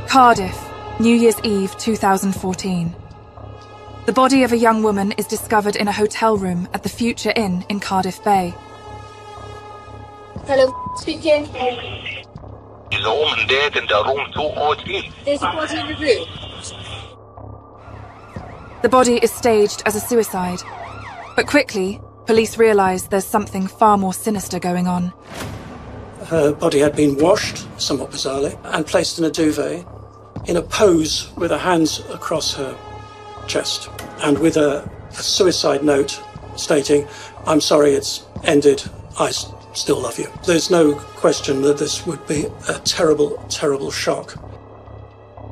Cardiff, New Year's Eve 2014. The body of a young woman is discovered in a hotel room at the Future Inn in Cardiff Bay. Hello, speaking. There's a woman dead in the room 203. There's a body in the room. The body is staged as a suicide, but quickly, police realise there's something far more sinister going on. Her body had been washed, somewhat bizarrely, and placed in a duvet, in a pose with her hands across her chest, and with a suicide note stating, "I'm sorry it's ended, I still love you." There's no question that this would be a terrible, terrible shock.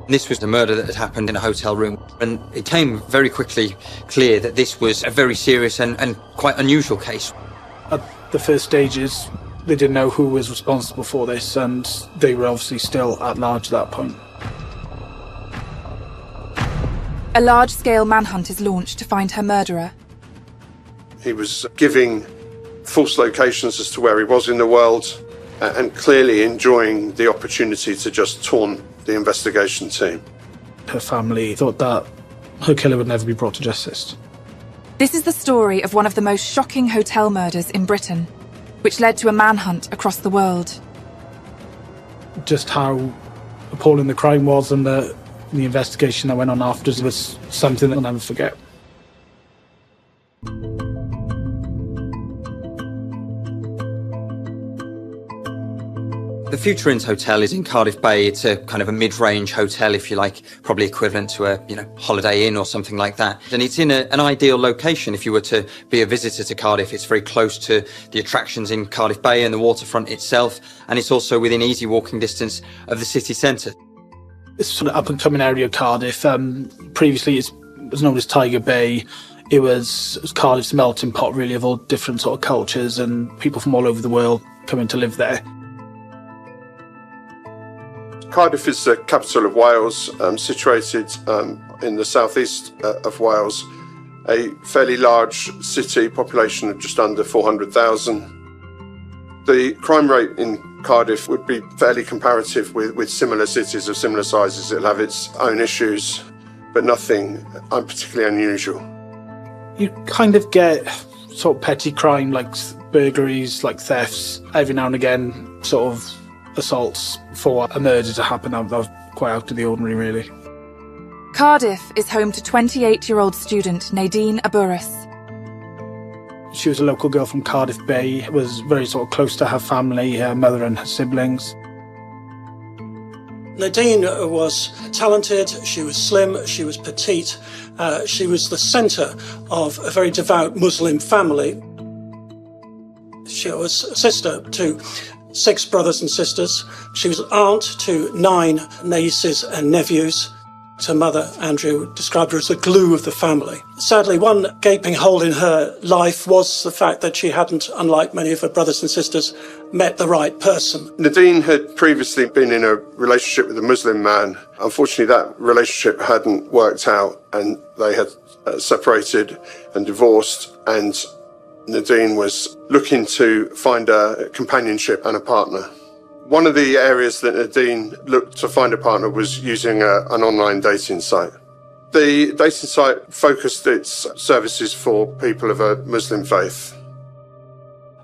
This was the murder that had happened in a hotel room, and it came very quickly clear that this was a very serious and quite unusual case. At the first stages, they didn't know who was responsible for this, and they were obviously still at large at that point. A large-scale manhunt is launched to find her murderer. He was giving false locations as to where he was in the world and clearly enjoying the opportunity to just taunt the investigation team. Her family thought that her killer would never be brought to justice. This is the story of one of the most shocking hotel murders in Britain, which led to a manhunt across the world. Just how appalling the crime was and the investigation that went on afterwards was something that I'll never forget. The Future Inn's hotel is in Cardiff Bay. It's a kind of a mid-range hotel, if you like, probably equivalent to a, Holiday Inn or something like that. And it's in an ideal location if you were to be a visitor to Cardiff. It's very close to the attractions in Cardiff Bay and the waterfront itself, and it's also within easy walking distance of the city centre. It's sort of up-and-coming area of Cardiff. Previously, it was known as Tiger Bay. It was Cardiff's melting pot, really, of all different sort of cultures and people from all over the world coming to live there. Cardiff is the capital of Wales, situated in the southeast of Wales, a fairly large city, population of just under 400,000. The crime rate in Cardiff would be fairly comparative with similar cities of similar sizes. It'll have its own issues, but nothing particularly unusual. You kind of get sort of petty crime like burglaries, like thefts, every now and again, sort of assaults for a murder to happen. That was quite out of the ordinary, really. Cardiff is home to 28-year-old student Nadine Aburis. She was a local girl from Cardiff Bay, was very sort of close to her family, her mother and her siblings. Nadine was talented, she was slim, she was petite, she was the centre of a very devout Muslim family. She was a sister to 6 brothers and sisters. She was aunt to 9 nieces and nephews. Her mother, Andrew, described her as the glue of the family. Sadly, one gaping hole in her life was the fact that she hadn't, unlike many of her brothers and sisters, met the right person. Nadine had previously been in a relationship with a Muslim man. Unfortunately, that relationship hadn't worked out, and they had separated and divorced, and Nadine was looking to find a companionship and a partner. One of the areas that Nadine looked to find a partner was using an online dating site. The dating site focused its services for people of a Muslim faith.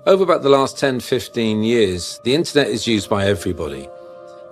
Over about the last 10, 15 years, the internet is used by everybody.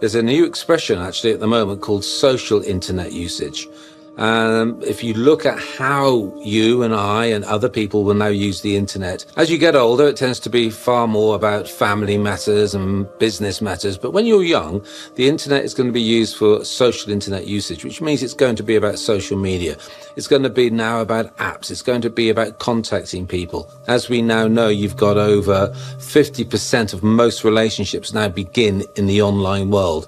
There's a new expression actually at the moment called social internet usage. If you look at how you and I and other people will now use the internet, as you get older, it tends to be far more about family matters and business matters. But when you're young, the internet is going to be used for social internet usage, which means it's going to be about social media. It's going to be now about apps. It's going to be about contacting people. As we now know, you've got over 50% of most relationships now begin in the online world.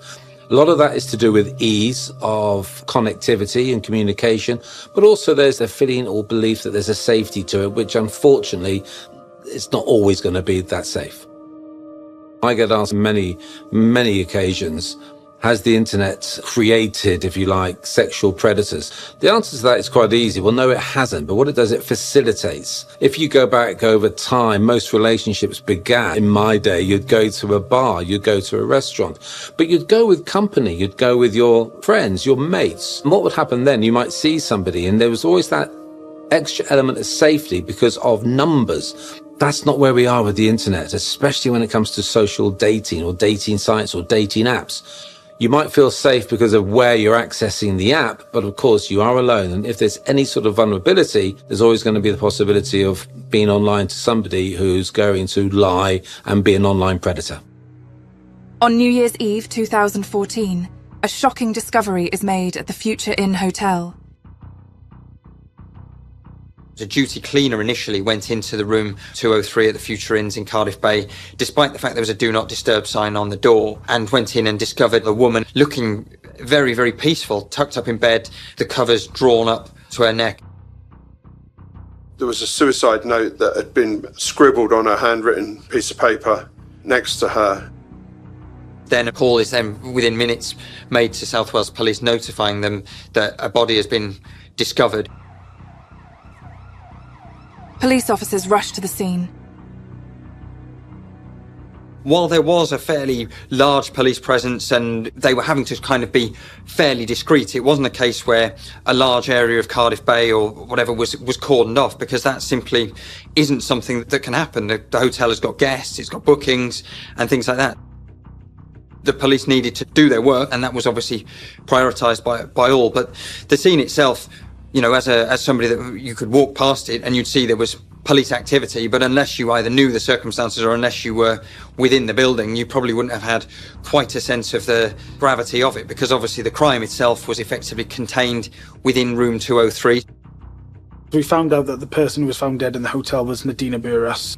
A lot of that is to do with ease of connectivity and communication, but also there's a feeling or belief that there's a safety to it, which unfortunately it's not always going to be that safe. I get asked many occasions, Has the internet created, if you like, sexual predators? The answer to that is quite easy. Well, no, it hasn't. But what it does, it facilitates. If you go back over time, most relationships began. In my day, you'd go to a bar, you'd go to a restaurant, but you'd go with company, you'd go with your friends, your mates. And what would happen then? You might see somebody, and there was always that extra element of safety because of numbers. That's not where we are with the internet, especially when it comes to social dating or dating sites or dating apps. You might feel safe because of where you're accessing the app, but of course you are alone. And if there's any sort of vulnerability, there's always going to be the possibility of being online to somebody who's going to lie and be an online predator. On New Year's Eve 2014, a shocking discovery is made at the Future Inn Hotel. A duty cleaner initially went into the room 203 at the Future Inns in Cardiff Bay, despite the fact there was a do not disturb sign on the door, and went in and discovered a woman looking very, very peaceful, tucked up in bed, the covers drawn up to her neck. There was a suicide note that had been scribbled on a handwritten piece of paper next to her. Then a call is then within minutes made to South Wales Police notifying them that a body has been discovered. Police officers rush to the scene. While there was a fairly large police presence and they were having to kind of be fairly discreet, it wasn't a case where a large area of Cardiff Bay or whatever was cordoned off, because that simply isn't something that can happen. The hotel has got guests, it's got bookings and things like that. The police needed to do their work, and that was obviously prioritised by all. But the scene itself, you know, as somebody that you could walk past it and you'd see there was police activity, but unless you either knew the circumstances or unless you were within the building, you probably wouldn't have had quite a sense of the gravity of it, because obviously the crime itself was effectively contained within room 203. We found out that the person who was found dead in the hotel was Nadine Aburas.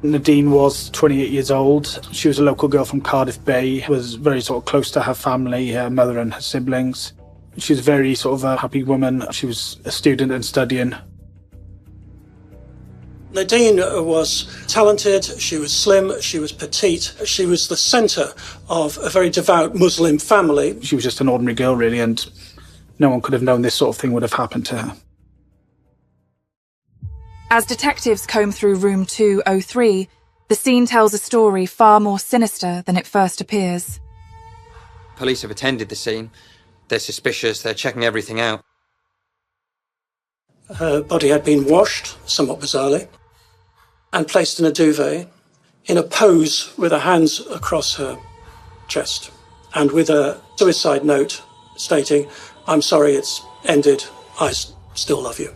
Nadine was 28 years old. She was a local girl from Cardiff Bay, was very sort of close to her family, her mother and her siblings. She was a very sort of a happy woman. She was a student and studying. Nadine was talented, she was slim, she was petite, she was the centre of a very devout Muslim family. She was just an ordinary girl, really, and no one could have known this sort of thing would have happened to her. As detectives comb through room 203, the scene tells a story far more sinister than it first appears. Police have attended the scene. They're suspicious, they're checking everything out. Her body had been washed, somewhat bizarrely, and placed in a duvet, in a pose with her hands across her chest, and with a suicide note stating, "I'm sorry it's ended, I still love you."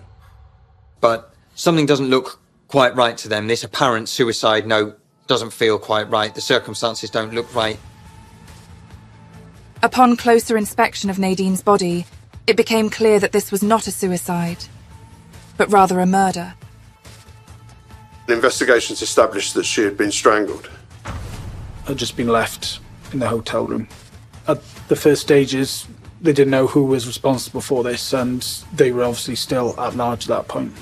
But something doesn't look quite right to them. This apparent suicide note doesn't feel quite right. The circumstances don't look right. Upon closer inspection of Nadine's body, it became clear that this was not a suicide, but rather a murder. Investigations established that she had been strangled. Had just been left in the hotel room. At the first stages, they didn't know who was responsible for this, and they were obviously still at large at that point.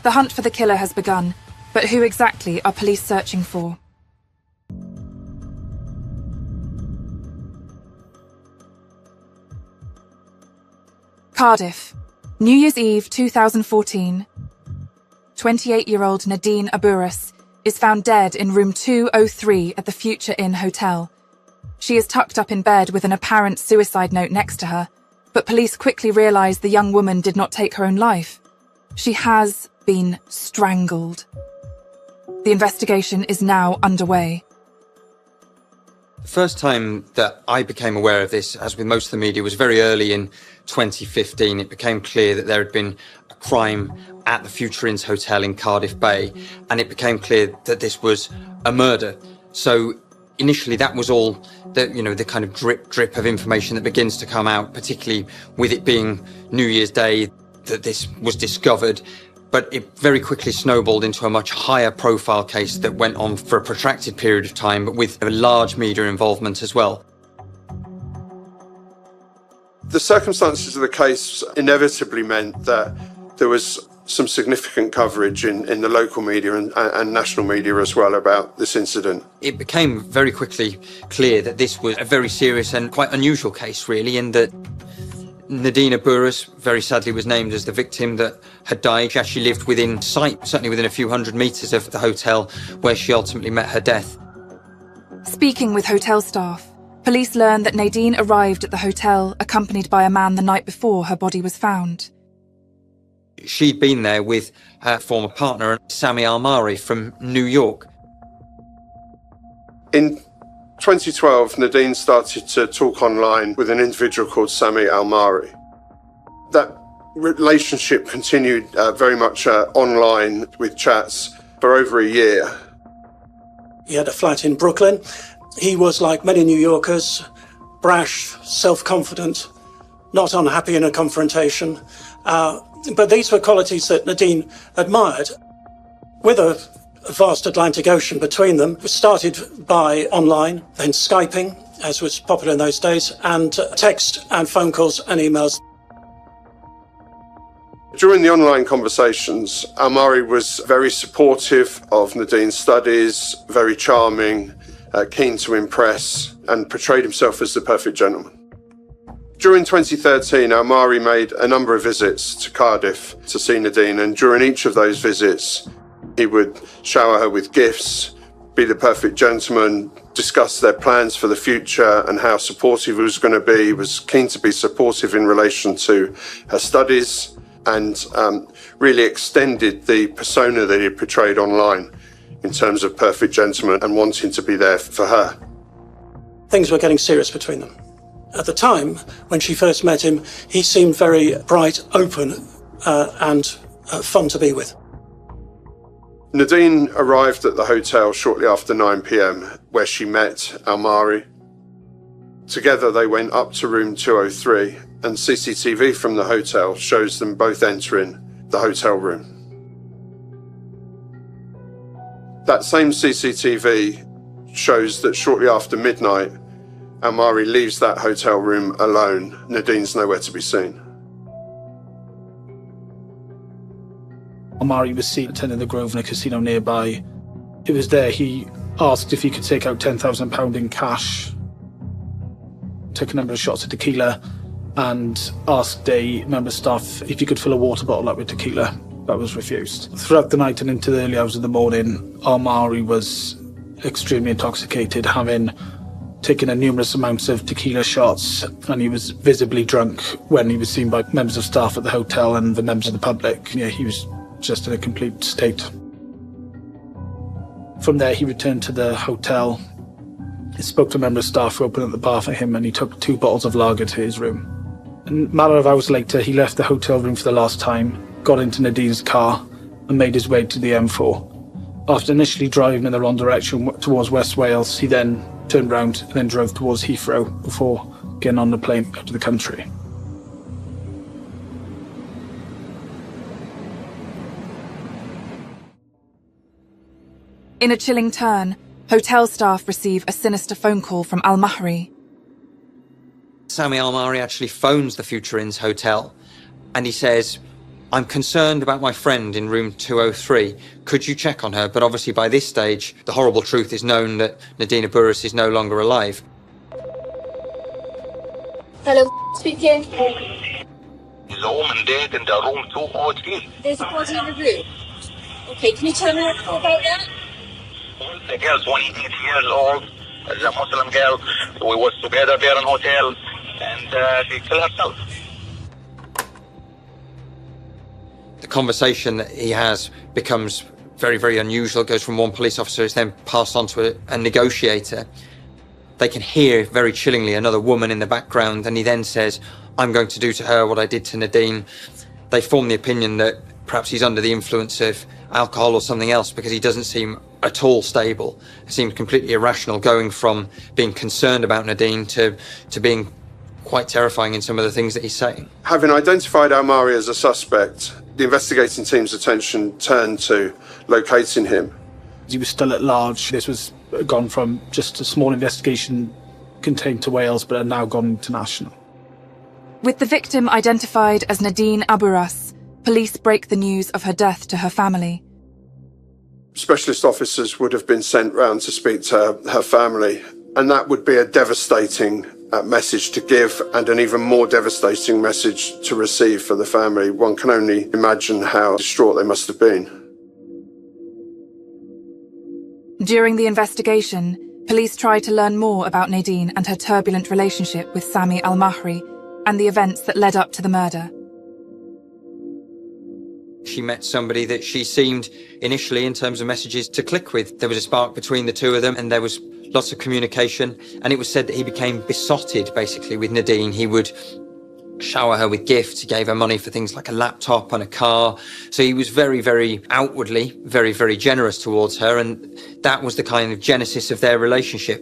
The hunt for the killer has begun, but who exactly are police searching for? Cardiff, New Year's Eve 2014. 28-year-old Nadine Aburas is found dead in room 203 at the Future Inn Hotel. She is tucked up in bed with an apparent suicide note next to her, but police quickly realise the young woman did not take her own life. She has been strangled. The investigation is now underway. The first time that I became aware of this, as with most of the media, was very early in 2015. It became clear that there had been a crime at the Future Inns Hotel in Cardiff Bay, and it became clear that this was a murder. So initially that was all the kind of drip of information that begins to come out, particularly with it being New Year's Day that this was discovered. But it very quickly snowballed into a much higher profile case that went on for a protracted period of time, but with a large media involvement as well. The circumstances of the case inevitably meant that there was some significant coverage in the local media and national media as well about this incident. It became very quickly clear that this was a very serious and quite unusual case, really, in that Nadine Aburas, very sadly, was named as the victim that had died. She actually lived within sight, certainly within a few hundred metres of the hotel where she ultimately met her death. Speaking with hotel staff, police learned that Nadine arrived at the hotel accompanied by a man the night before her body was found. She'd been there with her former partner, Sami Al-Mari from New York. In 2012, Nadine started to talk online with an individual called Sami Al-Mari. That relationship continued very much online with chats for over a year. He had a flat in Brooklyn. He was, like many New Yorkers, brash, self-confident, not unhappy in a confrontation. But these were qualities that Nadine admired. With a vast Atlantic Ocean between them, it started by online, then Skyping, as was popular in those days, and text and phone calls and emails. During the online conversations, Al-Mari was very supportive of Nadine's studies, very charming, keen to impress, and portrayed himself as the perfect gentleman. During 2013, Al-Mari made a number of visits to Cardiff to see Nadine, and during each of those visits, he would shower her with gifts, be the perfect gentleman, discuss their plans for the future and how supportive he was going to be. He was keen to be supportive in relation to her studies and really extended the persona that he portrayed online in terms of perfect gentleman and wanting to be there for her. Things were getting serious between them. At the time, when she first met him, he seemed very bright, open, and fun to be with. Nadine arrived at the hotel shortly after 9 p.m, where she met Al-Mari. Together, they went up to room 203, and CCTV from the hotel shows them both entering the hotel room. That same CCTV shows that shortly after midnight, Al-Mari leaves that hotel room alone. Nadine's nowhere to be seen. Al-Mari was seen attending the Grosvenor Casino nearby. It was there he asked if he could take out £10,000 in cash, took a number of shots of tequila, and asked a member of staff if he could fill a water bottle up with tequila. That was refused. Throughout the night and into the early hours of the morning, Al-Mari was extremely intoxicated, having taken a numerous amounts of tequila shots, and he was visibly drunk when he was seen by members of staff at the hotel and the members of the public. Yeah, he was just in a complete state. From there, he returned to the hotel. He spoke to a member of staff who opened up the bar for him, and he took 2 bottles of lager to his room. And a matter of hours later, he left the hotel room for the last time, got into Nadine's car, and made his way to the M4. After initially driving in the wrong direction towards West Wales, he then turned round and then drove towards Heathrow before getting on the plane out of the country. In a chilling turn, hotel staff receive a sinister phone call from Al-Mahri. Sami Al-Mari actually phones the Future Inn's hotel and he says, "I'm concerned about my friend in room 203. Could you check on her?" But obviously by this stage, the horrible truth is known that Nadine Aburas is no longer alive. Hello, speaking. There's a woman dead in the room 203. There's a body in the room. Okay, can you tell me more about that? The girl, 28 years old, is a Muslim girl. We was together there in hotel, and she killed herself. The conversation that he has becomes very, very unusual. It goes from one police officer, is then passed on to a negotiator. They can hear very chillingly another woman in the background, and he then says, "I'm going to do to her what I did to Nadine." They form the opinion that perhaps he's under the influence of alcohol or something else, because he doesn't seem at all stable. It seems completely irrational, going from being concerned about Nadine to being quite terrifying in some of the things that he's saying. Having identified Al-Mari as a suspect, the investigating team's attention turned to locating him. He was still at large. This was gone from just a small investigation contained to Wales, but had now gone international. With the victim identified as Nadine Aburas, police break the news of her death to her family. Specialist officers would have been sent round to speak to her family, and that would be a devastating message to give, and an even more devastating message to receive for the family. One can only imagine how distraught they must have been. During the investigation, police tried to learn more about Nadine and her turbulent relationship with Sami al-Mahri and the events that led up to the murder. She met somebody that she seemed initially, in terms of messages, to click with. There was a spark between the two of them, and there was lots of communication, and it was said that he became besotted basically with Nadine. He would shower her with gifts. He gave her money for things like a laptop and a car. So he was very, very outwardly, very, very generous towards her, and that was the kind of genesis of their relationship.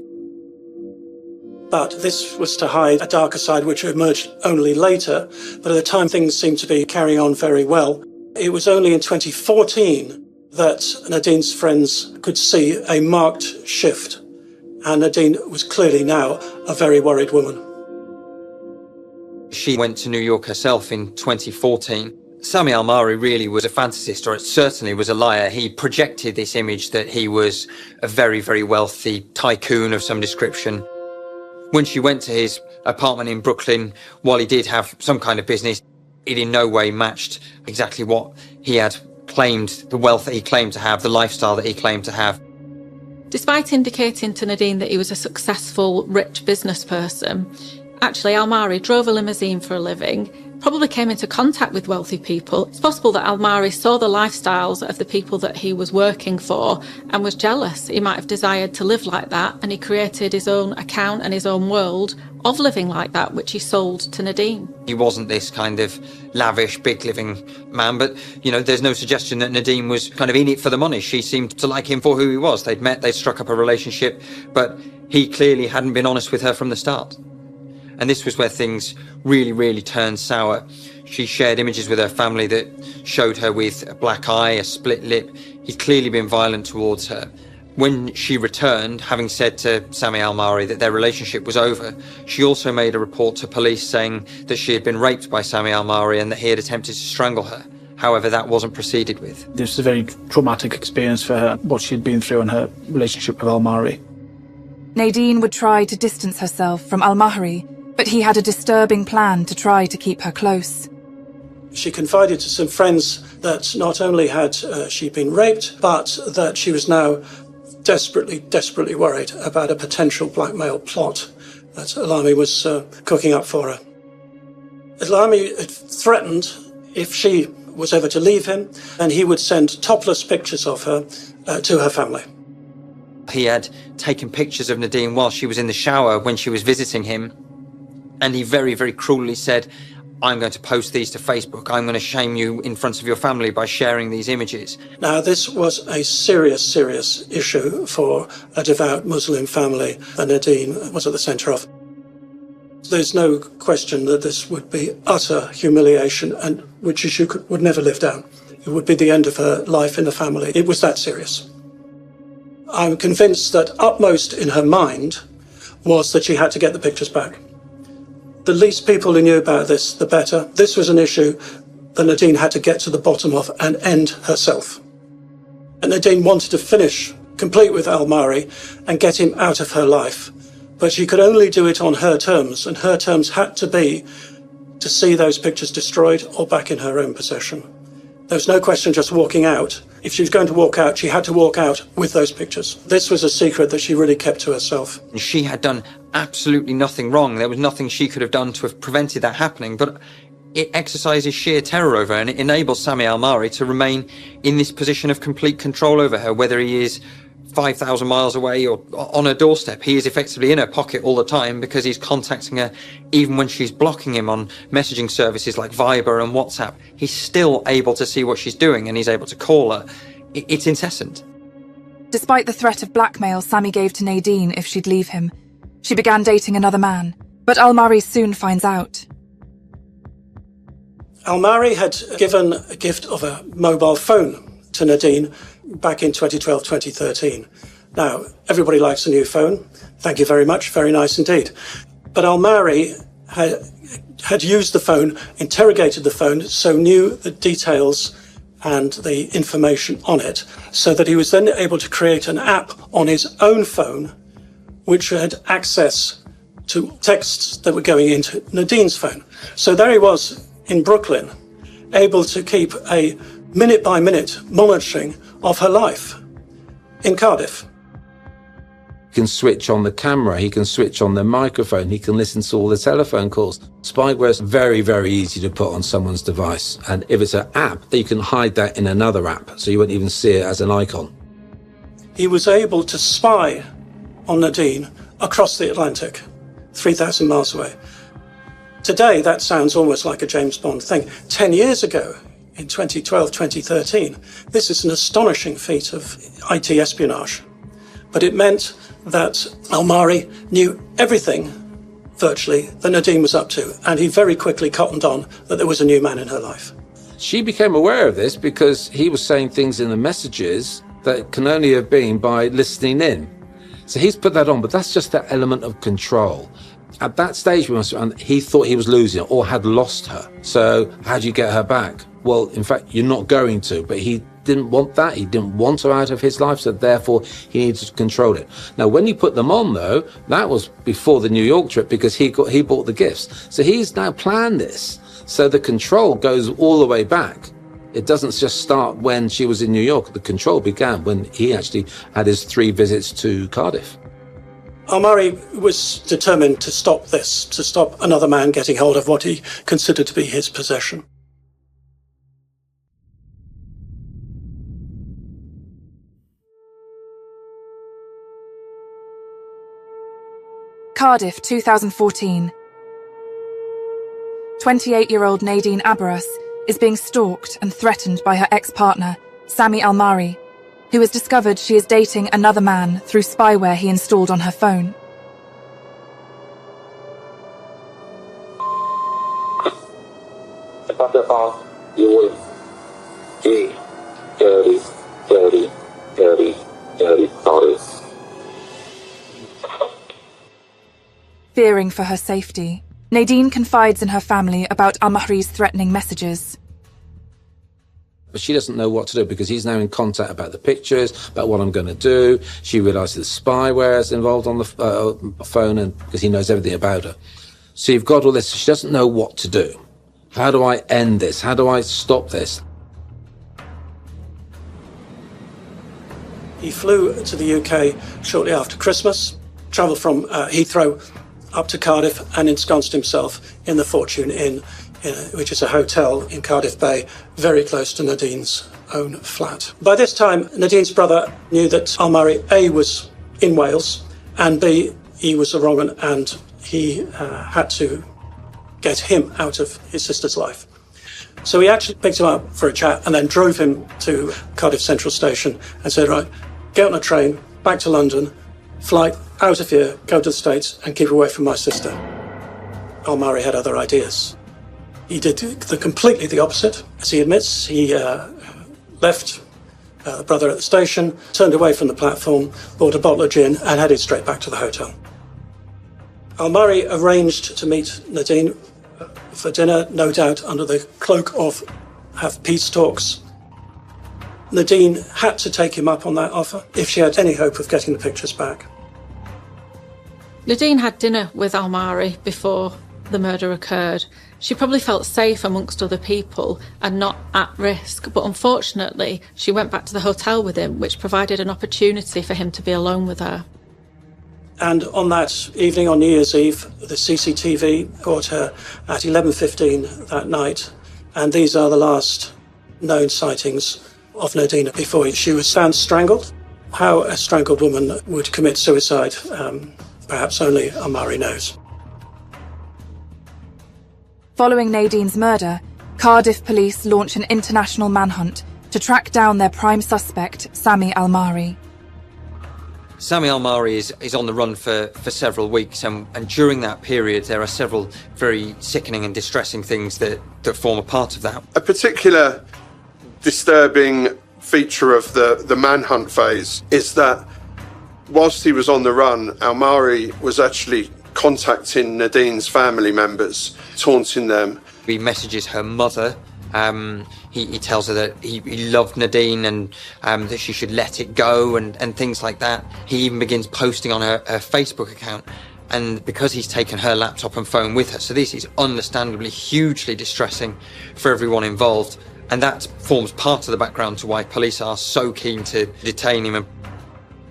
But this was to hide a darker side which emerged only later, but at the time things seemed to be carrying on very well. It was only in 2014 that Nadine's friends could see a marked shift, and Nadine was clearly now a very worried woman. She went to New York herself in 2014. Sami al-Mahri really was a fantasist, or it certainly was a liar. He projected this image that he was a very, very wealthy tycoon of some description. When she went to his apartment in Brooklyn, while he did have some kind of business, it in no way matched exactly what he had claimed, the wealth that he claimed to have, the lifestyle that he claimed to have. Despite indicating to Nadine that he was a successful, rich business person, actually al-Mahri drove a limousine for a living, probably came into contact with wealthy people. It's possible that al-Mahri saw the lifestyles of the people that he was working for and was jealous. He might have desired to live like that, and he created his own account and his own world of living like that, which he sold to Nadine. He wasn't this kind of lavish, big living man, but, you know, there's no suggestion that Nadine was kind of in it for the money. She seemed to like him for who he was. They'd met, they'd struck up a relationship, but he clearly hadn't been honest with her from the start. And this was where things really, really turned sour. She shared images with her family that showed her with a black eye, a split lip. He'd clearly been violent towards her. When she returned, having said to Sami al-Mahri that their relationship was over, she also made a report to police saying that she had been raped by Sami al-Mahri and that he had attempted to strangle her. However, that wasn't proceeded with. This was a very traumatic experience for her, what she'd been through in her relationship with al-Mahri. Nadine would try to distance herself from al-Mahri, but he had a disturbing plan to try to keep her close. She confided to some friends that not only had she been raped, but that she was now desperately worried about a potential blackmail plot that al-Mahri was cooking up for her. al-Mahri had threatened if she was ever to leave him, and he would send topless pictures of her to her family. He had taken pictures of Nadine while she was in the shower when she was visiting him, and he very, very cruelly said, "I'm going to post these to Facebook. I'm going to shame you in front of your family by sharing these images." Now, this was a serious issue for a devout Muslim family that Nadine was at the centre of. There's no question that this would be utter humiliation, and which she would never live down. It would be the end of her life in the family. It was that serious. I'm convinced that upmost in her mind was that she had to get the pictures back. The least people who knew about this, the better. This was an issue that Nadine had to get to the bottom of and end herself. And Nadine wanted to finish, complete with al-Mahri, and get him out of her life. But she could only do it on her terms, and her terms had to be to see those pictures destroyed or back in her own possession. There was no question just walking out. If she was going to walk out, she had to walk out with those pictures. This was a secret that she really kept to herself. She had done absolutely nothing wrong. There was nothing she could have done to have prevented that happening, but it exercises sheer terror over her, and it enables Sami al-Mahri to remain in this position of complete control over her, whether he is 5,000 miles away or on her doorstep. He is effectively in her pocket all the time because he's contacting her even when she's blocking him on messaging services like Viber and WhatsApp. He's still able to see what she's doing, and he's able to call her. It's incessant. Despite the threat of blackmail Sami gave to Nadine if she'd leave him, she began dating another man, but al-Mahri soon finds out. Al-Mahri had given a gift of a mobile phone to Nadine back in 2012-2013. Now, everybody likes a new phone. Thank you very much. Very nice indeed. But al-Mahri had had used the phone, interrogated the phone, so knew the details and the information on it, so that he was then able to create an app on his own phone which had access to texts that were going into Nadine's phone. So there he was in Brooklyn, able to keep a minute-by-minute monitoring of her life in Cardiff. He can switch on the camera, he can switch on the microphone, he can listen to all the telephone calls. Spyware is very, very easy to put on someone's device. And if it's an app, you can hide that in another app, so you won't even see it as an icon. He was able to spy on Nadine across the Atlantic, 3,000 miles away. Today, that sounds almost like a James Bond thing. 10 years ago, in 2012, 2013, this is an astonishing feat of IT espionage. But it meant that Almari knew everything, virtually, that Nadine was up to, and he very quickly cottoned on that there was a new man in her life. She became aware of this because he was saying things in the messages that can only have been by listening in. So he's put that on, but that's just that element of control. At that stage, he thought he was losing or had lost her. So how do you get her back? Well, in fact, you're not going to, but he didn't want that. He didn't want her out of his life, so therefore he needed to control it. Now, when he put them on, though, that was before the New York trip because he bought the gifts. So he's now planned this. So the control goes all the way back. It doesn't just start when she was in New York. The control began when he actually had his 3 visits to Cardiff. Almari was determined to stop this, to stop another man getting hold of what he considered to be his possession. Cardiff, 2014. 28-year-old Nadine Aburas is being stalked and threatened by her ex-partner, Sami Almari, who has discovered she is dating another man through spyware he installed on her phone. Fearing for her safety, Nadine confides in her family about Almari's threatening messages. But she doesn't know what to do because he's now in contact about the pictures, about what I'm going to do. She realises the spyware is involved on the phone and because he knows everything about her. So you've got all this. She doesn't know what to do. How do I end this? How do I stop this? He flew to the UK shortly after Christmas, travelled from Heathrow up to Cardiff and ensconced himself in the Fortune Inn, which is a hotel in Cardiff Bay, very close to Nadine's own flat. By this time, Nadine's brother knew that Almari, A, was in Wales, and B, he was a wrong one, and he had to get him out of his sister's life. So he actually picked him up for a chat and then drove him to Cardiff Central Station and said, right, get on a train, back to London, flight out of here, go to the States and keep away from my sister. Almari had other ideas. He did completely the opposite. As he admits, he left the brother at the station, turned away from the platform, bought a bottle of gin and headed straight back to the hotel. Almari arranged to meet Nadine for dinner, no doubt under the cloak of have peace talks. Nadine had to take him up on that offer if she had any hope of getting the pictures back. Nadine had dinner with Almari before the murder occurred. She probably felt safe amongst other people and not at risk, but unfortunately she went back to the hotel with him, which provided an opportunity for him to be alone with her. And on that evening, on New Year's Eve, the CCTV caught her at 11:15 that night, and these are the last known sightings of Nadine before she was found strangled. How a strangled woman would commit suicide, perhaps only Almari knows. Following Nadine's murder, Cardiff police launch an international manhunt to track down their prime suspect, Sami Almari. Sami Almari is on the run for several weeks, and during that period there are several very sickening and distressing things that form a part of that. A particular disturbing feature of the manhunt phase is that whilst he was on the run, Almari was actually contacting Nadine's family members, taunting them. He messages her mother. He tells her that he loved Nadine and that she should let it go and things like that. He even begins posting on her Facebook account, and because he's taken her laptop and phone with her. So this is understandably hugely distressing for everyone involved, and that forms part of the background to why police are so keen to detain him.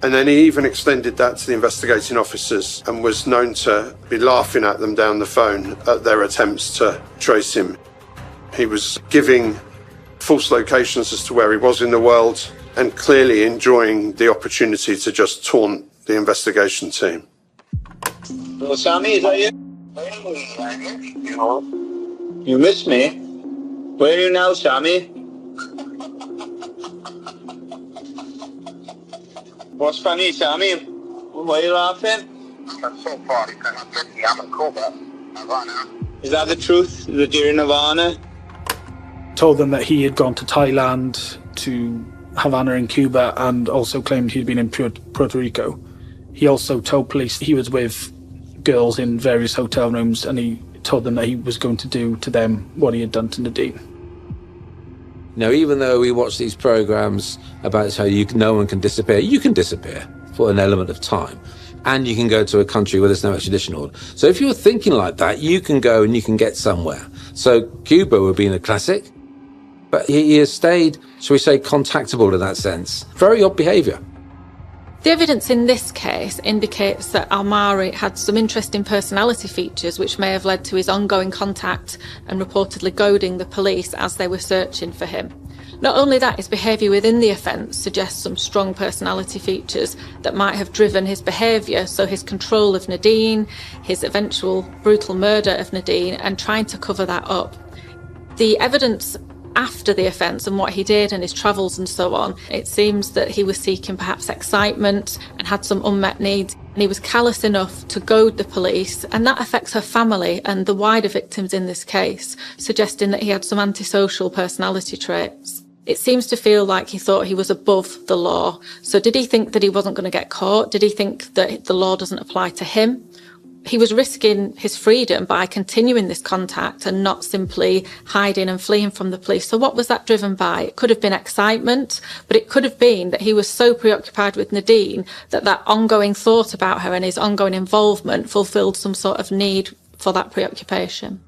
And then he even extended that to the investigating officers and was known to be laughing at them down the phone at their attempts to trace him. He was giving false locations as to where he was in the world and clearly enjoying the opportunity to just taunt the investigation team. Well, Sammy, is that you? You miss me? Where are you now, Sammy? What's funny, Sammy? Why are you laughing? I'm so far because I'm busy. I'm in Cuba, Havana. Is that the truth? That you're in Havana? Told them that he had gone to Thailand, to Havana in Cuba, and also claimed he'd been in Puerto Rico. He also told police he was with girls in various hotel rooms, and he told them that he was going to do to them what he had done to Nadine. Now, even though we watch these programs about how no one can disappear, you can disappear for an element of time. And you can go to a country where there's no extradition order. So if you're thinking like that, you can go and you can get somewhere. So Cuba would be in a classic, but he has stayed, shall we say, contactable in that sense. Very odd behaviour. The evidence in this case indicates that Almari had some interesting personality features which may have led to his ongoing contact and reportedly goading the police as they were searching for him. Not only that, his behaviour within the offence suggests some strong personality features that might have driven his behaviour, so his control of Nadine, his eventual brutal murder of Nadine, and trying to cover that up. The evidence after the offence and what he did and his travels and so on, it seems that he was seeking perhaps excitement and had some unmet needs, and he was callous enough to goad the police, and that affects her family and the wider victims in this case, suggesting that he had some antisocial personality traits. It seems to feel like he thought he was above the law. So did he think that he wasn't going to get caught? Did he think that the law doesn't apply to him? He was risking his freedom by continuing this contact and not simply hiding and fleeing from the police. So what was that driven by? It could have been excitement, but it could have been that he was so preoccupied with Nadine that that ongoing thought about her and his ongoing involvement fulfilled some sort of need for that preoccupation.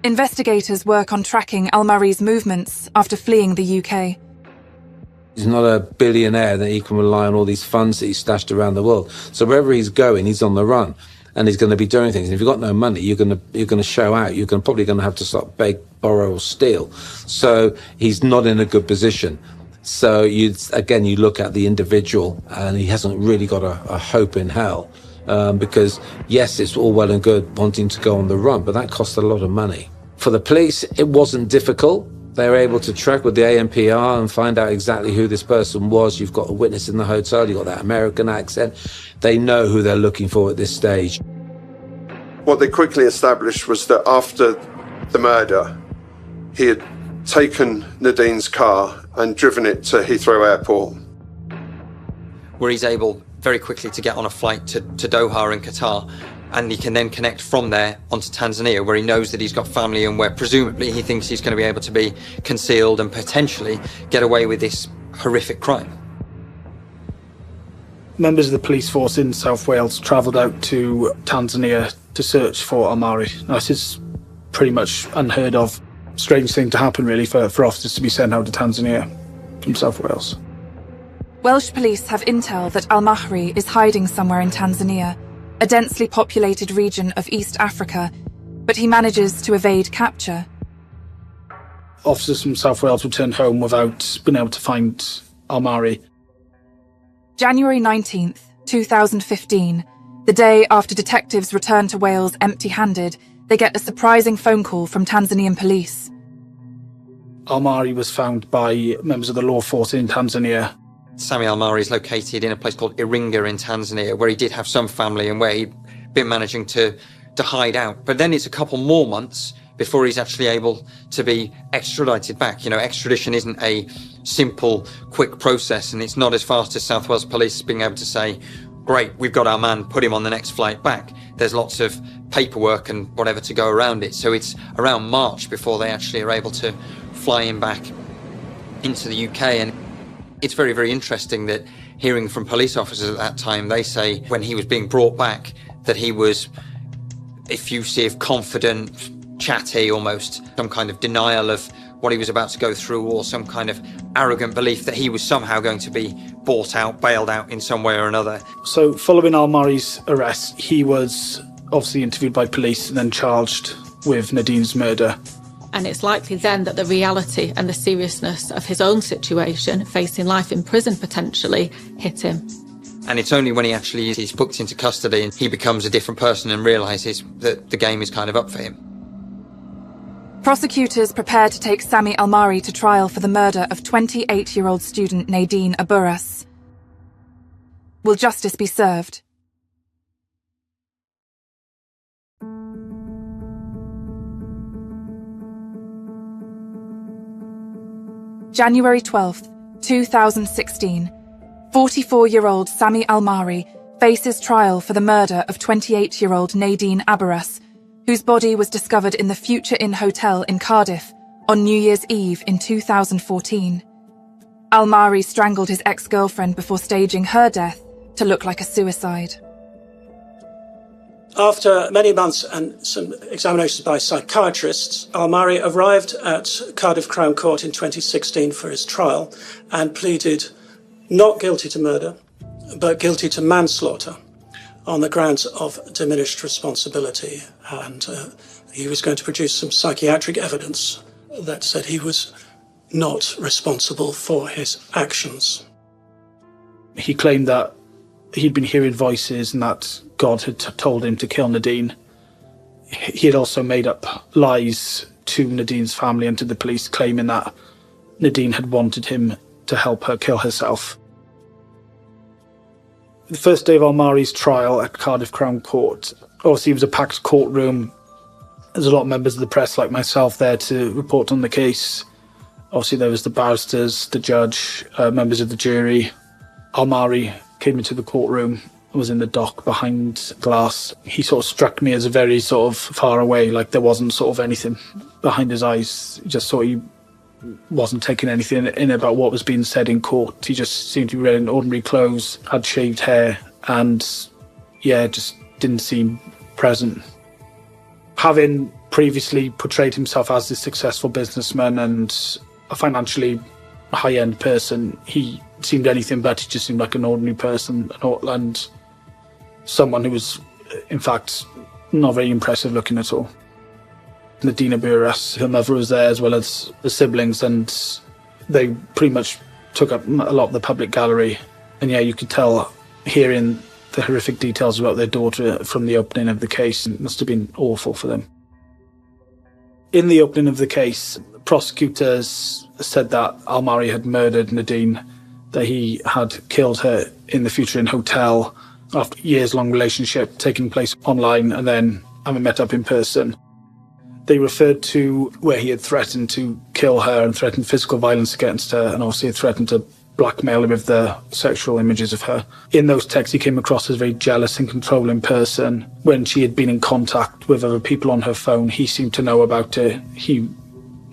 Investigators work on tracking Almari's movements after fleeing the UK. He's not a billionaire that he can rely on all these funds that he's stashed around the world. So wherever he's going, he's on the run, and he's going to be doing things. And if you've got no money, you're going to show out. You're probably going to have to start beg, borrow, or steal. So he's not in a good position. So you look at the individual, and he hasn't really got a hope in hell, because yes, it's all well and good wanting to go on the run, but that costs a lot of money. For the police, it wasn't difficult. They were able to track with the ANPR and find out exactly who this person was. You've got a witness in the hotel, you've got that American accent. They know who they're looking for at this stage. What they quickly established was that after the murder, he had taken Nadine's car and driven it to Heathrow Airport, where he's able very quickly to get on a flight to Doha in Qatar, and he can then connect from there onto Tanzania, where he knows that he's got family and where presumably he thinks he's going to be able to be concealed and potentially get away with this horrific crime. Members of the police force in South Wales travelled out to Tanzania to search for Almari. Now, this is pretty much unheard of. Strange thing to happen, really, for officers to be sent out to Tanzania from South Wales. Welsh police have intel that Almari is hiding somewhere in Tanzania, a densely populated region of East Africa, but he manages to evade capture. Officers from South Wales returned home without being able to find Almari. January 19th, 2015, the day after detectives return to Wales empty-handed, they get a surprising phone call from Tanzanian police. Almari was found by members of the law force in Tanzania. Sami Almari is located in a place called Iringa in Tanzania, where he did have some family and where he'd been managing to hide out. But then it's a couple more months before he's actually able to be extradited back. You know, extradition isn't a simple, quick process, and it's not as fast as South Wales Police being able to say, great, we've got our man, put him on the next flight back. There's lots of paperwork and whatever to go around it. So it's around March before they actually are able to fly him back into the UK. And it's very, very interesting that hearing from police officers at that time, they say when he was being brought back that he was effusive, confident, chatty almost, some kind of denial of what he was about to go through, or some kind of arrogant belief that he was somehow going to be bought out, bailed out in some way or another. So following Al-Mari's arrest, he was obviously interviewed by police and then charged with Nadine's murder. And it's likely then that the reality and the seriousness of his own situation, facing life in prison potentially, hit him. And it's only when he's booked into custody and he becomes a different person and realises that the game is kind of up for him. Prosecutors prepare to take Sami Al-Mari to trial for the murder of 28-year-old student Nadine Aburas. Will justice be served? January 12th, 2016. 44-year-old Sami Al-Mari faces trial for the murder of 28-year-old Nadine Aburas, whose body was discovered in the Future Inn Hotel in Cardiff on New Year's Eve in 2014. Al-Mari strangled his ex-girlfriend before staging her death to look like a suicide. After many months and some examinations by psychiatrists, Al-Mari arrived at Cardiff Crown Court in 2016 for his trial and pleaded not guilty to murder, but guilty to manslaughter on the grounds of diminished responsibility. And he was going to produce some psychiatric evidence that said he was not responsible for his actions. He claimed that he'd been hearing voices and that God had told him to kill Nadine. He had also made up lies to Nadine's family and to the police, claiming that Nadine had wanted him to help her kill herself. The first day of Al-Mari's trial at Cardiff Crown Court, obviously it was a packed courtroom. There's a lot of members of the press like myself there to report on the case. Obviously there was the barristers, the judge, members of the jury. Al-Mari came into the courtroom, was in the dock behind glass. He sort of struck me as a very sort of far away, like there wasn't sort of anything behind his eyes. Just sort of, he wasn't taking anything in about what was being said in court. He just seemed to be wearing ordinary clothes, had shaved hair, and yeah, just didn't seem present. Having previously portrayed himself as this successful businessman and a financially high-end person, he seemed anything but. He just seemed like an ordinary person and someone who was, in fact, not very impressive looking at all. Nadine Aburas, her mother was there as well as the siblings, and they pretty much took up a lot of the public gallery. And yeah, you could tell, hearing the horrific details about their daughter from the opening of the case, it must have been awful for them. In the opening of the case, prosecutors said that Al-Mari had murdered Nadine, that he had killed her in the Future Inn Hotel after a years-long relationship taking place online and then having met up in person. They referred to where he had threatened to kill her and threatened physical violence against her, and obviously had threatened to blackmail her with the sexual images of her. In those texts, he came across as a very jealous and controlling person. When she had been in contact with other people on her phone, he seemed to know about her. He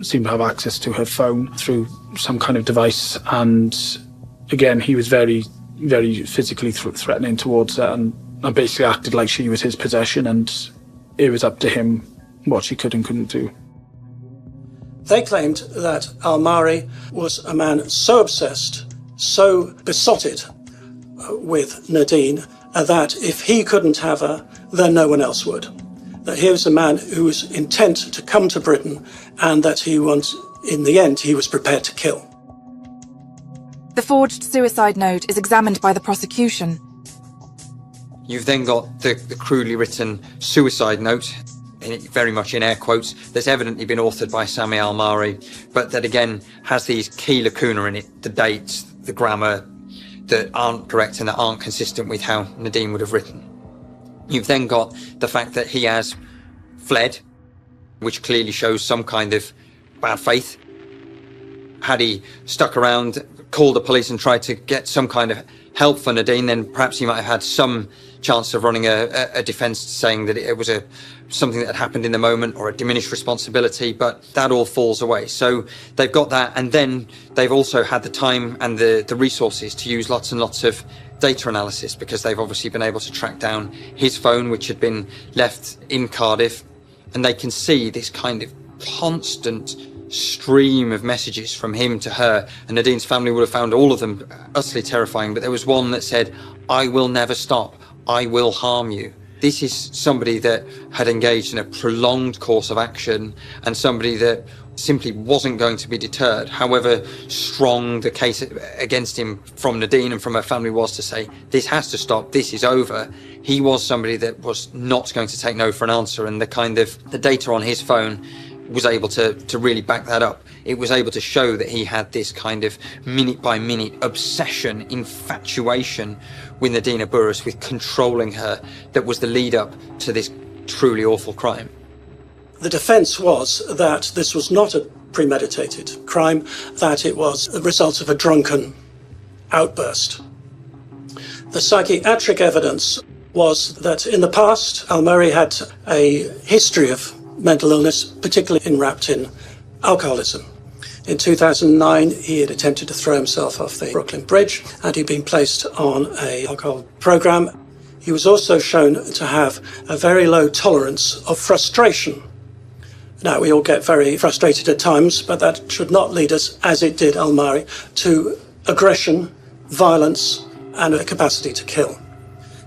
seemed to have access to her phone through some kind of device, and again, he was very, very physically threatening towards her, and basically acted like she was his possession, and it was up to him what she could and couldn't do. They claimed that Al-Mari was a man so obsessed, so besotted with Nadine, that if he couldn't have her, then no one else would. That he was a man who was intent to come to Britain, and that in the end, he was prepared to kill. The forged suicide note is examined by the prosecution. You've then got the crudely written suicide note, very much in air quotes, that's evidently been authored by Sami Al-Mari, but that again has these key lacuna in it, the dates, the grammar, that aren't correct and that aren't consistent with how Nadine would have written. You've then got the fact that he has fled, which clearly shows some kind of bad faith. Had he stuck around, called the police and tried to get some kind of help for Nadine, then perhaps he might have had some chance of running a defence saying that it was something that had happened in the moment or a diminished responsibility, but that all falls away. So they've got that, and then they've also had the time and the resources to use lots and lots of data analysis, because they've obviously been able to track down his phone, which had been left in Cardiff, and they can see this kind of constant stream of messages from him to her, and Nadine's family would have found all of them utterly terrifying, but there was one that said, "I will never stop, I will harm you." This is somebody that had engaged in a prolonged course of action, and somebody that simply wasn't going to be deterred, however strong the case against him from Nadine and from her family was to say, this has to stop, this is over. He was somebody that was not going to take no for an answer, and the data on his phone was able to really back that up. It was able to show that he had this kind of minute by minute obsession, infatuation with Nadine Burris, with controlling her, that was the lead up to this truly awful crime. The defence was that this was not a premeditated crime, that it was the result of a drunken outburst. The psychiatric evidence was that in the past, Al-Murray had a history of mental illness, particularly enwrapped in alcoholism. In 2009, he had attempted to throw himself off the Brooklyn Bridge, and he'd been placed on an alcohol program. He was also shown to have a very low tolerance of frustration. Now, we all get very frustrated at times, but that should not lead us, as it did Al-Murray, to aggression, violence, and a capacity to kill.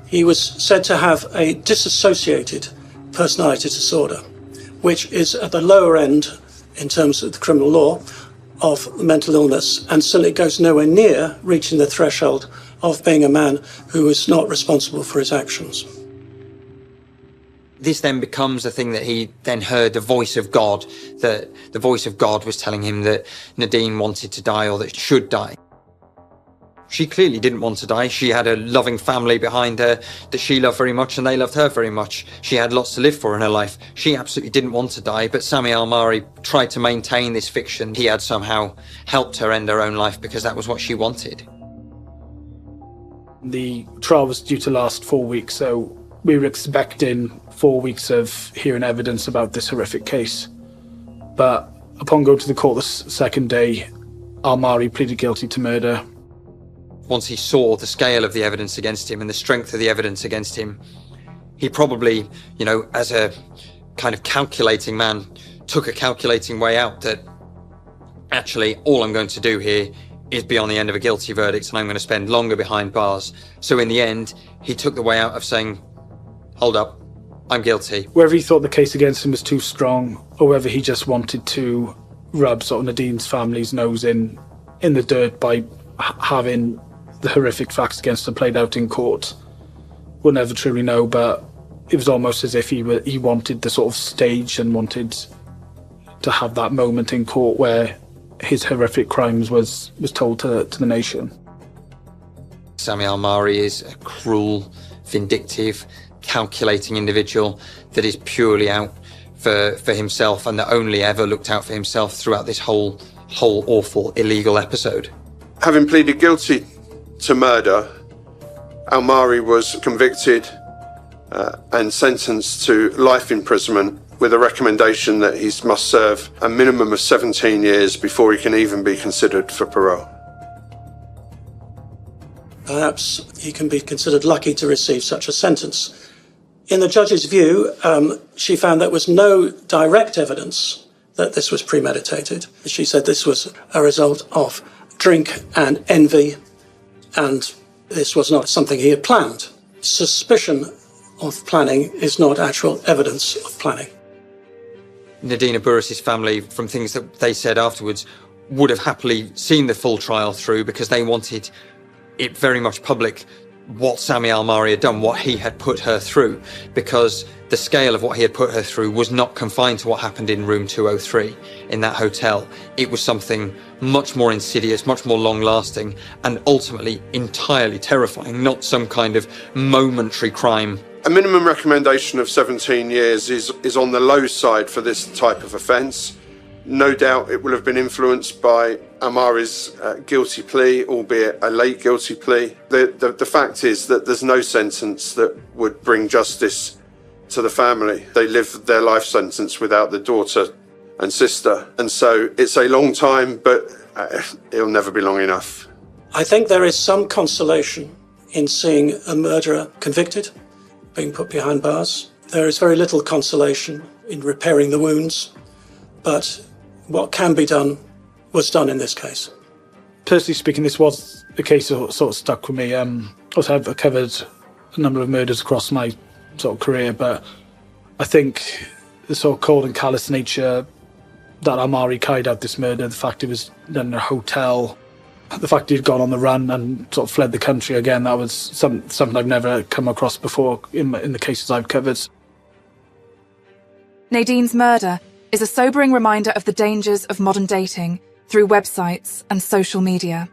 He was said to have a dissociated personality disorder, which is at the lower end, in terms of the criminal law, of mental illness, and certainly goes nowhere near reaching the threshold of being a man who is not responsible for his actions. This then becomes a thing that he then heard the voice of God, that the voice of God was telling him that Nadine wanted to die, or that she should die. She clearly didn't want to die. She had a loving family behind her that she loved very much, and they loved her very much. She had lots to live for in her life. She absolutely didn't want to die, but Sami Al-Murray tried to maintain this fiction. He had somehow helped her end her own life because that was what she wanted. The trial was due to last 4 weeks, so we were expecting 4 weeks of hearing evidence about this horrific case. But upon going to the court the second day, Al-Murray pleaded guilty to murder. Once he saw the scale of the evidence against him and the strength of the evidence against him, he probably, as a kind of calculating man, took a calculating way out that actually all I'm going to do here is be on the end of a guilty verdict, and I'm going to spend longer behind bars. So in the end, he took the way out of saying, hold up, I'm guilty. Whether he thought the case against him was too strong, or whether he just wanted to rub sort of Nadine's family's nose in the dirt by having the horrific facts against him played out in court, we'll never truly know, but it was almost as if he wanted the sort of stage and wanted to have that moment in court where his horrific crimes was told to the nation. Sami Al-Murray is a cruel, vindictive, calculating individual that is purely out for himself, and that only ever looked out for himself throughout this whole awful, illegal episode. Having pleaded guilty to murder, Al-Murray was convicted and sentenced to life imprisonment, with a recommendation that he must serve a minimum of 17 years before he can even be considered for parole. Perhaps he can be considered lucky to receive such a sentence. In the judge's view, she found there was no direct evidence that this was premeditated. She said this was a result of drink and envy, and this was not something he had planned. Suspicion of planning is not actual evidence of planning. Nadine Burris's family, from things that they said afterwards, would have happily seen the full trial through because they wanted it very much public what Sami Al-Murray had done, what he had put her through, because the scale of what he had put her through was not confined to what happened in room 203 in that hotel. It was something much more insidious, much more long-lasting, and ultimately entirely terrifying, not some kind of momentary crime. A minimum recommendation of 17 years is on the low side for this type of offence. No doubt it will have been influenced by Amari's guilty plea, albeit a late guilty plea. The fact is that there's no sentence that would bring justice to the family. They lived their life sentence without the daughter and sister. And so it's a long time, but it'll never be long enough. I think there is some consolation in seeing a murderer convicted, being put behind bars. There is very little consolation in repairing the wounds, but what can be done was done in this case. Personally speaking, this was a case that sort of stuck with me. Also, I've covered a number of murders across my sort of career, but I think the sort of cold and callous nature that Amari carried out this murder, the fact it was done in a hotel, the fact he'd gone on the run and sort of fled the country again, that was something I've never come across before in the cases I've covered. Nadine's murder is a sobering reminder of the dangers of modern dating through websites and social media.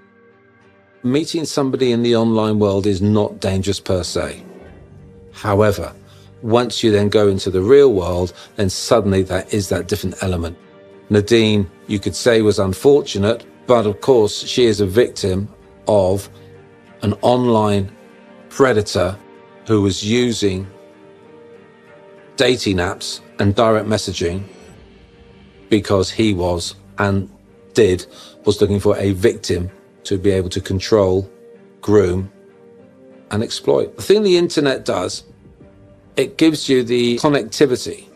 Meeting somebody in the online world is not dangerous per se. However, once you then go into the real world, then suddenly there is that different element. Nadine, you could say, was unfortunate, but of course she is a victim of an online predator who was using dating apps and direct messaging because he was looking for a victim to be able to control, groom, and exploit. The thing the internet does, it gives you the connectivity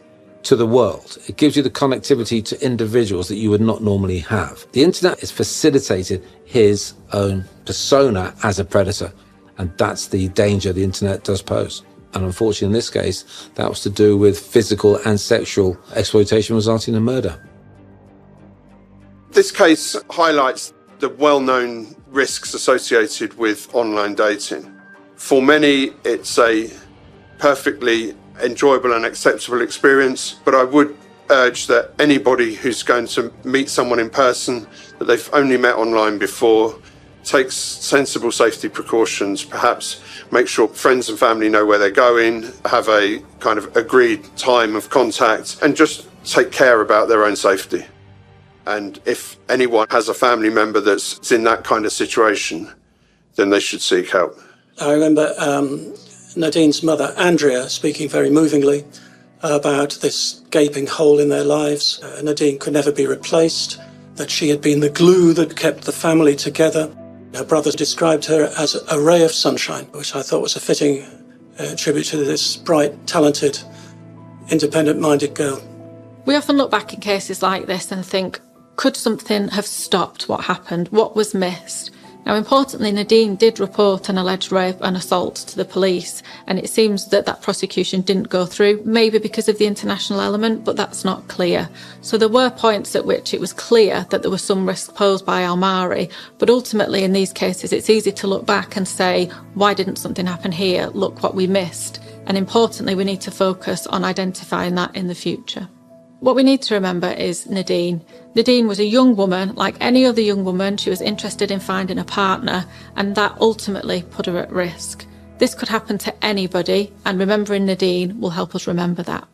to the world. It gives you the connectivity to individuals that you would not normally have. The internet has facilitated his own persona as a predator, and that's the danger the internet does pose. And unfortunately, in this case, that was to do with physical and sexual exploitation resulting in murder. This case highlights the well-known risks associated with online dating. For many, it's a perfectly enjoyable and acceptable experience, but I would urge that anybody who's going to meet someone in person that they've only met online before takes sensible safety precautions, perhaps make sure friends and family know where they're going, have a kind of agreed time of contact, and just take care about their own safety. And if anyone has a family member that's in that kind of situation, then they should seek help. I remember Nadine's mother, Andrea, speaking very movingly about this gaping hole in their lives. Nadine could never be replaced, that she had been the glue that kept the family together. Her brothers described her as a ray of sunshine, which I thought was a fitting tribute to this bright, talented, independent-minded girl. We often look back in cases like this and think, could something have stopped what happened? What was missed? Now, importantly, Nadine did report an alleged rape and assault to the police, and it seems that that prosecution didn't go through, maybe because of the international element, but that's not clear. So there were points at which it was clear that there was some risk posed by Almari, but ultimately in these cases it's easy to look back and say, why didn't something happen here? Look what we missed. And importantly, we need to focus on identifying that in the future. What we need to remember is Nadine. Nadine was a young woman, like any other young woman. She was interested in finding a partner, and that ultimately put her at risk. This could happen to anybody, and remembering Nadine will help us remember that.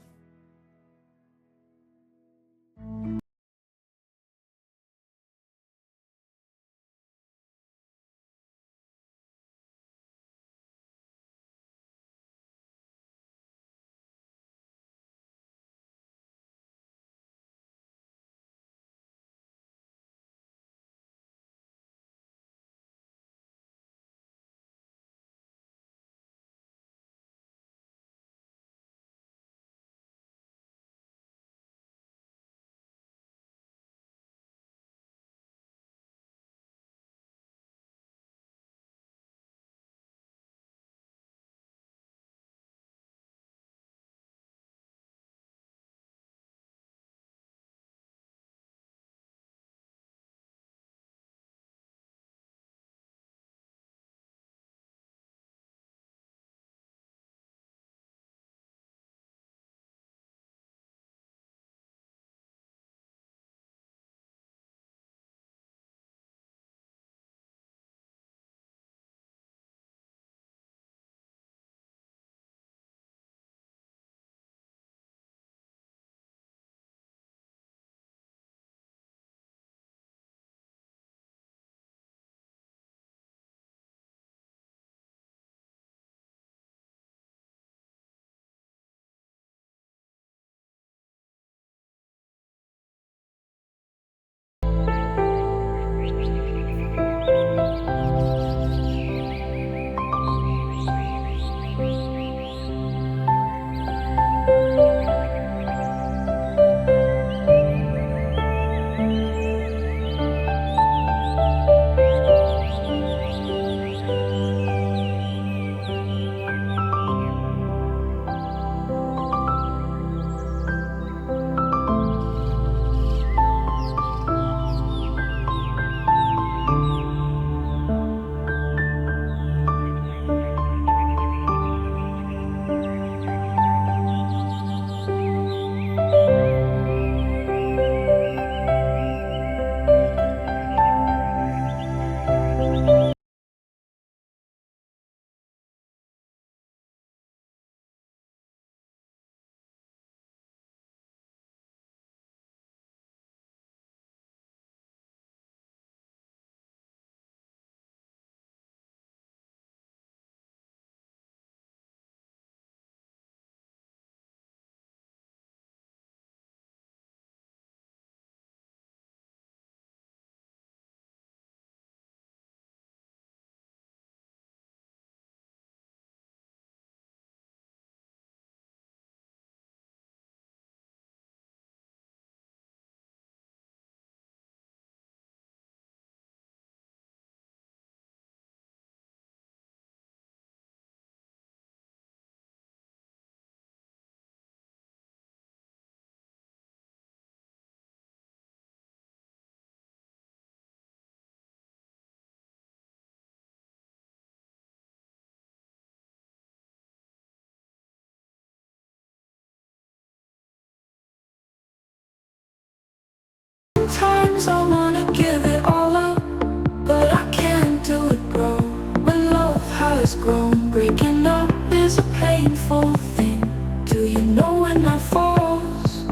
beautiful thing. Do you know when night falls?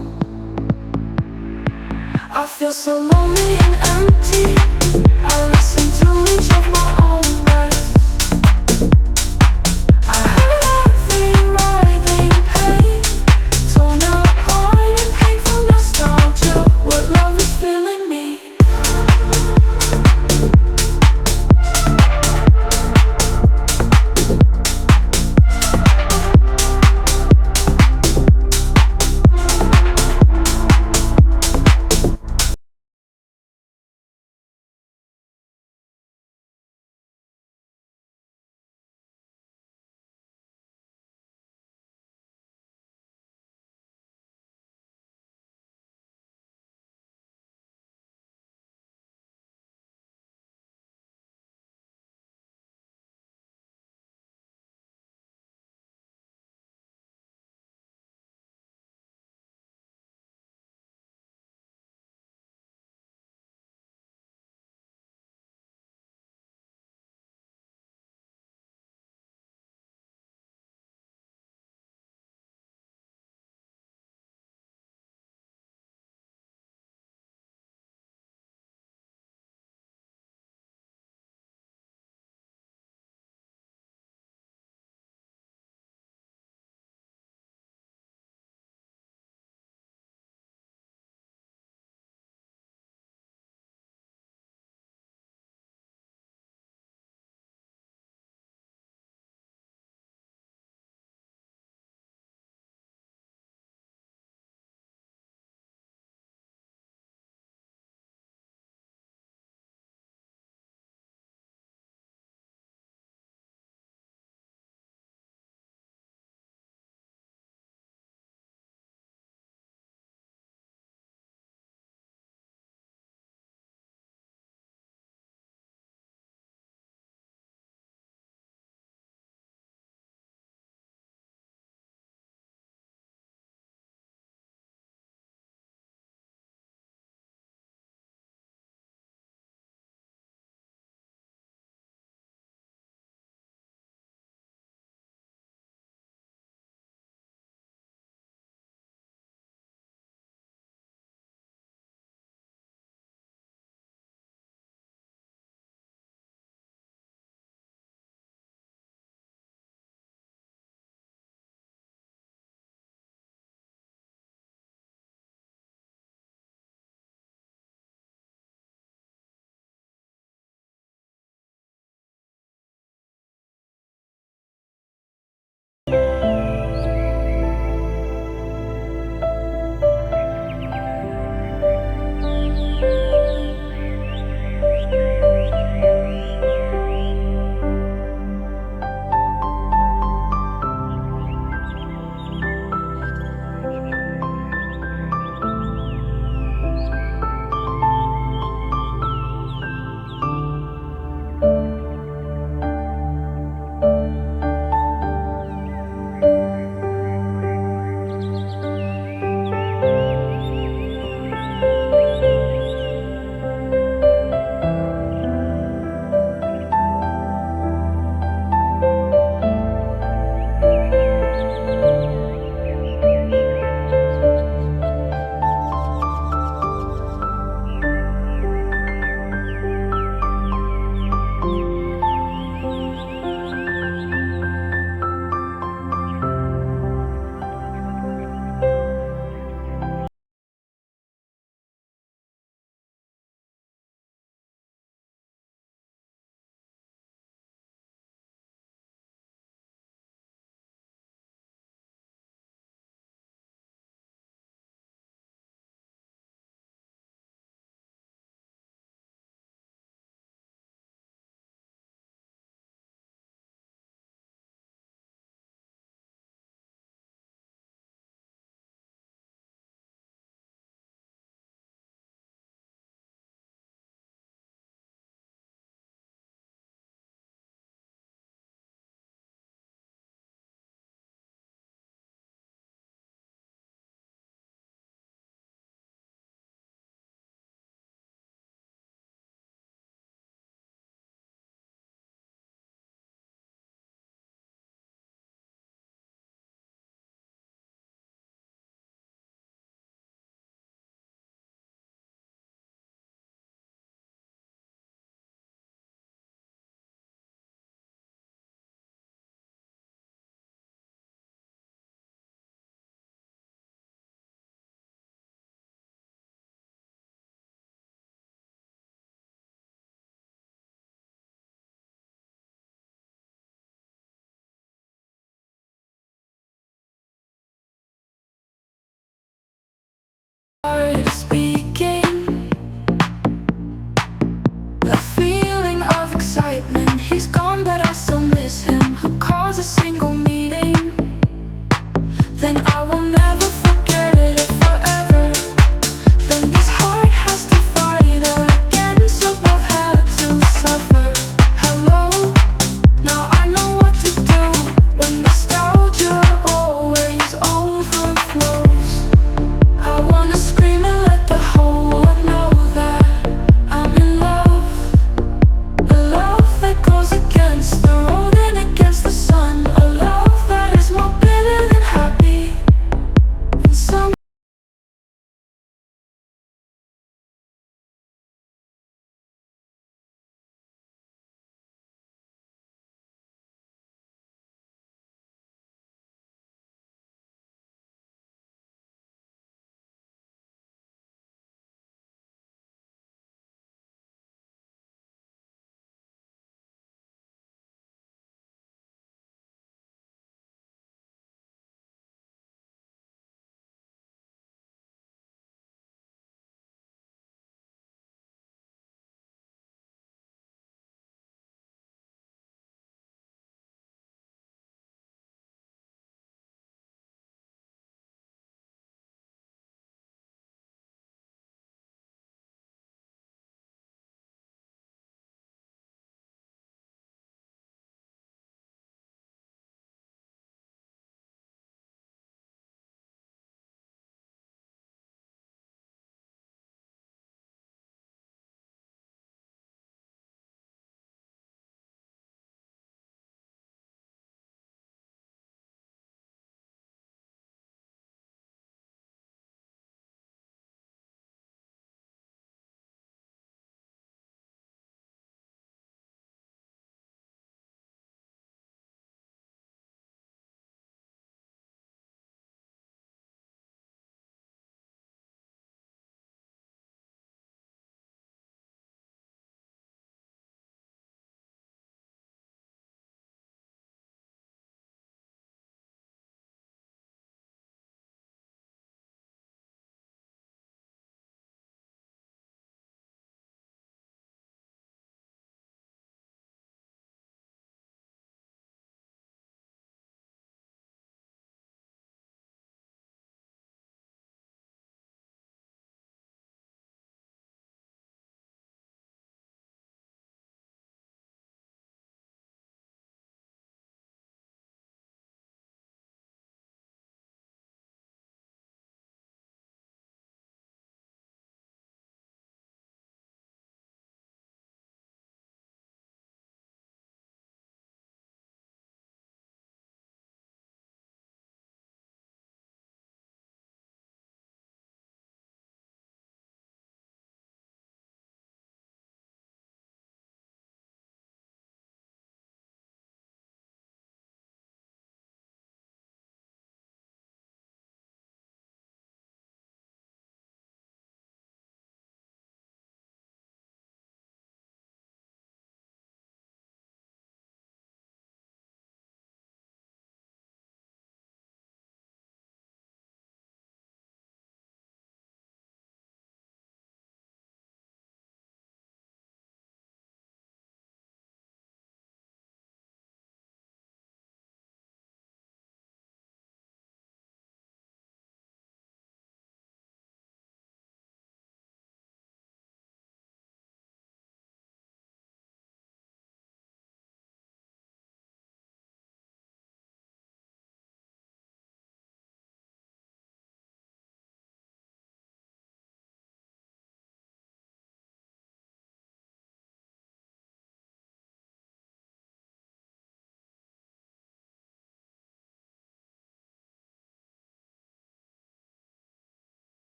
I feel so lonely and empty.